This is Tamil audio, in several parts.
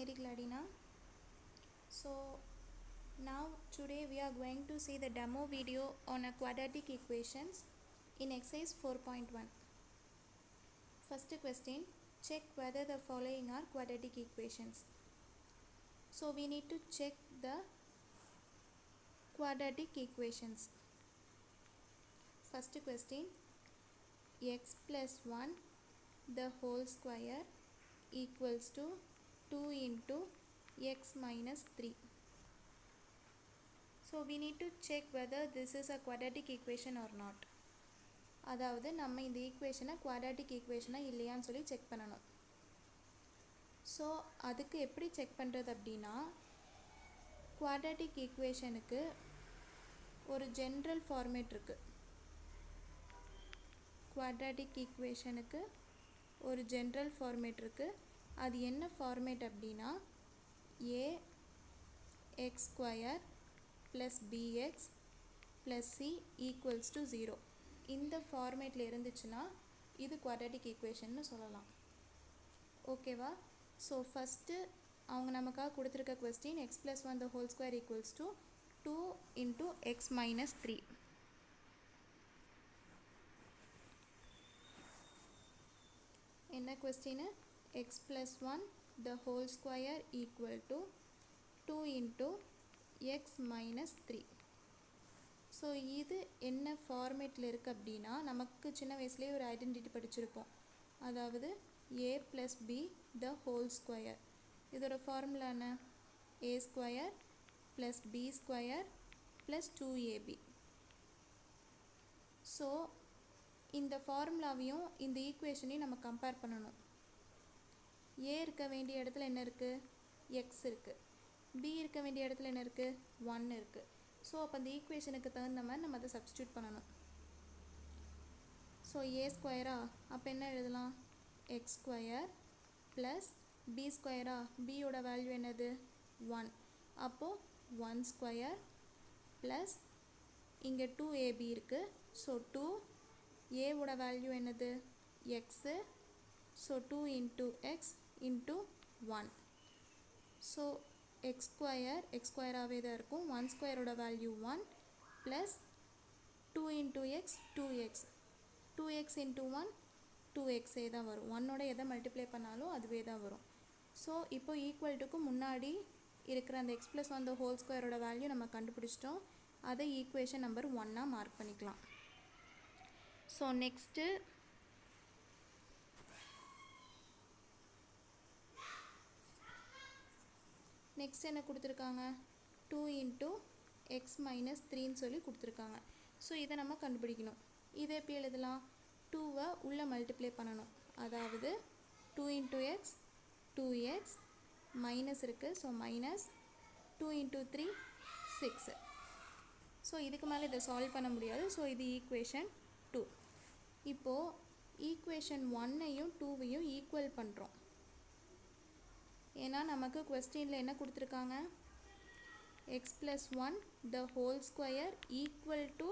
Mary Gladina. So now today we are going to see the demo video on a quadratic equations in exercise 4.1. First question, check whether the following are quadratic equations. So we need to check the quadratic equations. First question, x plus 1 the whole square equals to 2 into x minus 3. So we need to check whether this is a quadratic equation or not. அதாவது நம்ம இந்த ஈக்குவேஷனை குவாட்ராட்டிக் ஈக்குவேஷனா இல்லையான்னு சொல்லி செக் பண்ணணும். ஸோ அதுக்கு எப்படி செக் பண்ணுறது அப்படின்னா, குவாட்ராட்டிக் ஈக்குவேஷனுக்கு ஒரு ஜென்ரல் ஃபார்மேட் இருக்குது. குவாட்ராட்டிக் ஈக்குவேஷனுக்கு ஒரு ஜென்ரல் ஃபார்மேட் இருக்குது. அது என்ன ஃபார்மேட் அப்படின்னா, a x square plus bx plus c equals to 0. இந்த ஃபார்மேட்டில் இருந்துச்சுன்னா இது குவாட்ராட்டிக் ஈக்குவேஷன்னு சொல்லலாம். ஓகேவா? ஸோ ஃபஸ்ட்டு அவங்க நமக்காக கொடுத்துருக்க question x plus 1 the whole square equals to 2 into x minus 3. என்ன question? x plus 1 the whole square equal to 2 into x minus 3. So இது என்ன ஃபார்மேட்டில் இருக்குது அப்படின்னா, நமக்கு சின்ன வயசுலேயே ஒரு ஐடென்டிட்டி படிச்சிருப்போம். அதாவது a plus b the whole square. இதோட ஃபார்முலா என்ன? a square plus b square plus 2ab. So இந்த ஃபார்முலாவையும் இந்த ஈக்குவேஷனையும் நம்ம கம்பேர் பண்ணணும். a இருக்க வேண்டிய இடத்துல என்ன இருக்குது? x இருக்குது. b இருக்க வேண்டிய இடத்துல என்ன இருக்குது? 1 இருக்குது. ஸோ அப்போ அந்த ஈக்குவேஷனுக்கு தகுந்த மாதிரி நம்ம அதை சப்ஸ்டியூட் பண்ணணும். ஸோ a ஸ்கொயரா, அப்போ என்ன எழுதலாம்? x ஸ்கொயர் ப்ளஸ் b ஸ்கொயரா, bயோட வேல்யூ என்னது? 1. அப்போது 1 ஸ்கொயர் ப்ளஸ் இங்கே 2ab இருக்குது. ஸோ 2, a ஓட வேல்யூ என்னது? x. So 2 into x into 1. So x ஸ்கொயராகவே தான் இருக்கும். 1 ஸ்கொயரோட value 1 plus 2 into x 2x. 2x into 1 2xே தான் வரும். 1ஓட எதை மல்டிப்ளை பண்ணாலும் அதுவே தான் வரும். ஸோ இப்போ ஈக்குவல்ட்டுக்கு முன்னாடி இருக்கிற அந்த x ப்ளஸ் 1 த ஹோல் ஸ்கொயரோட வேல்யூ நம்ம கண்டுபிடிச்சிட்டோம். அதை ஈக்குவேஷன் நம்பர் 1ஆக மார்க் பண்ணிக்கலாம். ஸோ நெக்ஸ்ட்டு என்ன கொடுத்துருக்காங்க? 2 இன்ட்டு எக்ஸ் மைனஸ் 3ன்னு சொல்லி கொடுத்துருக்காங்க. ஸோ இதை நம்ம கண்டுபிடிக்கணும். இதை எப்படி எழுதலாம்? 2வை உள்ளே மல்டிப்ளை பண்ணணும். அதாவது 2 இன்ட்டு எக்ஸ் 2x மைனஸ் இருக்குது. So minus 2 into 3 6. ஸோ இதுக்கு மேலே இதை சால்வ் பண்ண முடியாது. ஸோ இது ஈக்குவேஷன் 2. இப்போது ஈக்குவேஷன் 1ஐயும் 2வையும் ஈக்குவல் பண்ணுறோம். ஏன்னா நமக்கு கொஸ்டினில் என்ன கொடுத்துருக்காங்க? x plus 1 the whole square equal to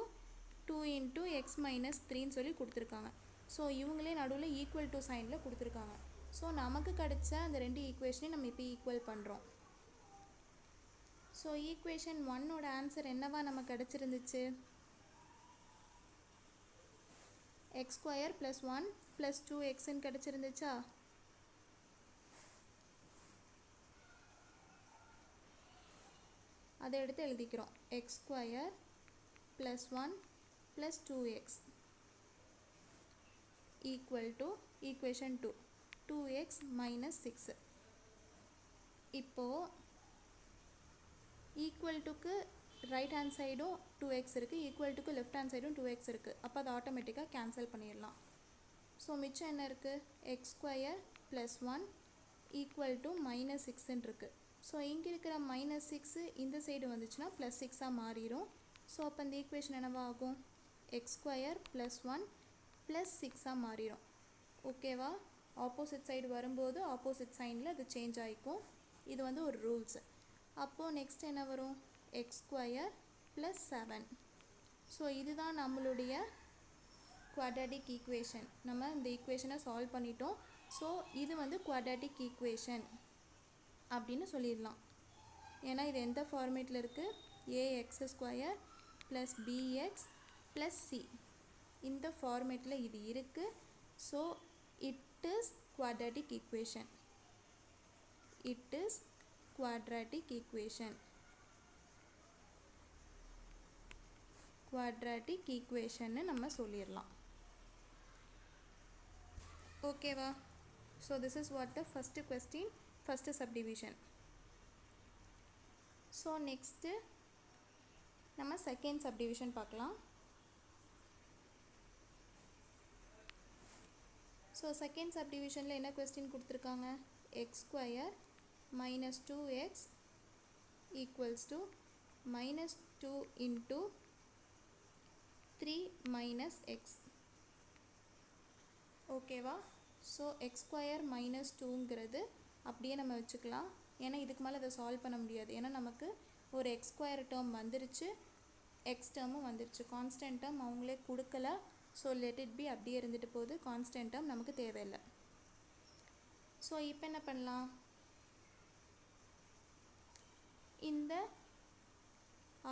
2 into x minus 3ன்னு சொல்லி கொடுத்துருக்காங்க. ஸோ இவங்களே நடுவில் ஈக்குவல் டு சைனில் கொடுத்துருக்காங்க. ஸோ நமக்கு கிடைச்ச அந்த ரெண்டு ஈக்குவேஷனையும் நம்ம இப்போ ஈக்குவல் பண்ணுறோம். ஸோ ஈக்குவேஷன் 1ஓட ஆன்சர் என்னவா நமக்கு கிடச்சிருந்துச்சு? எக்ஸ் ஸ்கொயர் ப்ளஸ் 1 ப்ளஸ் 2xன்னு கிடச்சிருந்துச்சா? அதை எடுத்து எழுதிக்கிறோம். X square plus 1 plus 2x equal to equation 2 2x minus 6. இப்போது ஈக்குவல் டுக்கு ரைட் ஹேண்ட் சைடும் 2x இருக்குது, ஈக்குவல் டுக்கு லெஃப்ட் ஹேண்ட் சைடும் 2x இருக்குது. அப்போ அதை ஆட்டோமேட்டிக்காக கேன்சல் பண்ணிடலாம். ஸோ மிச்சம் என்ன இருக்குது? X square plus 1 equal to minus 6ன்னு இருக்குது. ஸோ இங்கே இருக்கிற மைனஸ் 6 இந்த சைடு வந்துச்சுன்னா ப்ளஸ் 6ஆக மாறிடும். ஸோ அப்போ இந்த ஈக்குவேஷன் என்னவா ஆகும்? எக்ஸ் ஸ்கொயர் ப்ளஸ் 1 ப்ளஸ் 6ஆக மாறிடும். ஓகேவா? ஆப்போசிட் சைடு வரும்போது ஆப்போசிட் சைனில் அது சேஞ்ச் ஆகிக்கும். இது வந்து ஒரு ரூல்ஸ். அப்போது நெக்ஸ்ட் என்ன வரும்? X square plus 7. ஸோ இதுதான் நம்மளுடைய குவாட்ராட்டிக் ஈக்குவேஷன். நம்ம இந்த ஈக்குவேஷனை சால்வ் பண்ணிட்டோம். ஸோ இது வந்து குவாட்ராட்டிக் ஈக்குவேஷன். அப்படின்னு சொல்லிடலாம். ஏன்னா இது எந்த ஃபார்மேட்டில் இருக்குது, a x square plus b x plus c, இந்த ஃபார்மேட்டில் இது இருக்குது. So it is quadratic equation. It is quadratic equation. Quadratic ஈக்குவேஷன்னு நம்ம சொல்லிடலாம். ஓகேவா? So this is what the first question, first subdivision. So next நம்ம செகண்ட் சப்டிவிஷன் பார்க்கலாம். ஸோ செகண்ட் சப்டிவிஷனில் என்ன கொஸ்டின் கொடுத்துருக்காங்க, x square minus 2x equals to minus 2 into 3 minus x. ஓகேவா? ஸோ எக்ஸ் ஸ்கொயர் மைனஸ் 2ங்கிறது அப்படியே நம்ம வச்சுக்கலாம். ஏன்னா இதுக்கு மேலே அதை சால்வ் பண்ண முடியாது. ஏன்னா நமக்கு ஒரு எக்ஸ் ஸ்கொயர் டேர்ம் வந்துருச்சு, எக்ஸ் டேர்மும் வந்துருச்சு. கான்ஸ்டன்ட் டேர்ம் அவங்களே கொடுக்கல. ஸோ லெட் இட் பி அப்படியே இருந்துட்டு போகுது. கான்ஸ்டன்ட் டேர்ம் நமக்கு தேவையில்லை. ஸோ இப்போ என்ன பண்ணலாம், இந்த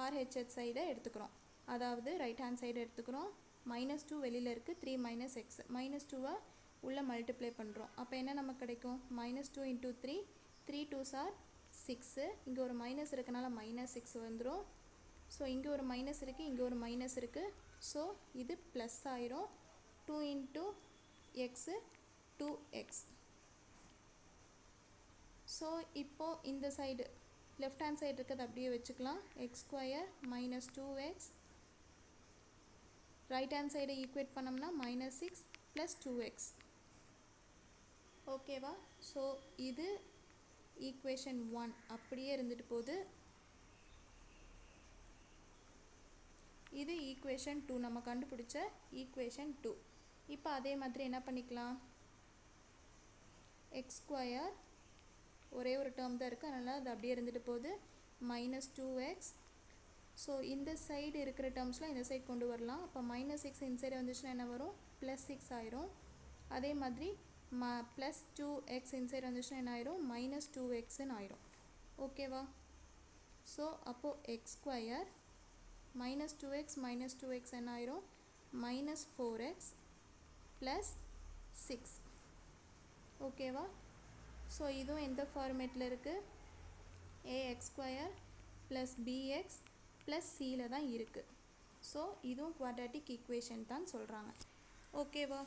RHS சைடை எடுத்துக்கிறோம். அதாவது ரைட் ஹேண்ட் சைடு எடுத்துக்கிறோம். மைனஸ் 2 வெளியில் இருக்குது, 3 மைனஸ் எக்ஸ். மைனஸ் 2வை உள்ளே மல்டிப்ளை பண்ணுறோம். அப்போ என்ன நமக்கு கிடைக்கும், மைனஸ் 2 இன்ட்டு 3, 3 2s are 6. இங்கே ஒரு மைனஸ் இருக்கனால மைனஸ் 6 வந்துடும். ஸோ இங்கே ஒரு மைனஸ் இருக்குது, இங்கே ஒரு மைனஸ் இருக்குது. ஸோ இது ப்ளஸ் ஆயிரும். 2 இன்ட்டு எக்ஸு 2x. ஸோ இப்போது இந்த சைடு லெஃப்ட் ஹேண்ட் சைடு இருக்கிறது அப்படியே வச்சுக்கலாம். X square minus 2x, right hand சைடை ஈக்குவேட் பண்ணோம்னா மைனஸ் 6 ப்ளஸ் 2x. ஓகேவா? ஸோ இது ஈக்குவேஷன் 1 அப்படியே இருந்துட்டு போகுது. இது ஈக்குவேஷன் 2, நம்ம கண்டுபிடிச்ச ஈக்குவேஷன் 2. இப்போ அதே மாதிரி என்ன பண்ணிக்கலாம், எக்ஸ் ஸ்கொயர் ஒரே ஒரு டேர்ம் தான் இருக்குது, அதனால் அது அப்படியே இருந்துட்டு போகுது. Minus 2x. ஸோ இந்த சைடு இருக்கிற டேர்ம்ஸ்லாம் இந்த சைடு கொண்டு வரலாம். அப்போ மைனஸ் 6 இந்த சைடு வந்துச்சுன்னா என்ன வரும், ப்ளஸ் 6 ஆயிரும். அதே மாதிரி ப்ளஸ் 2x இந்த சைடு வந்துச்சுன்னா என்ன ஆயிரும், மைனஸ் 2xன்னு ஆயிரும். ஓகேவா? ஸோ அப்போது எக்ஸ் ஸ்கொயர் மைனஸ் 2x என்ன ஆயிரும், மைனஸ் 4x ப்ளஸ் 6. ஓகேவா? ஸோ இதுவும் எந்த ஃபார்மேட்டில் இருக்குது, ax square plus bx plus cயில் தான் இருக்குது. ஸோ இதுவும் குவாட்ராட்டிக் ஈக்குவேஷன் தான் சொல்கிறாங்க. ஓகேவா?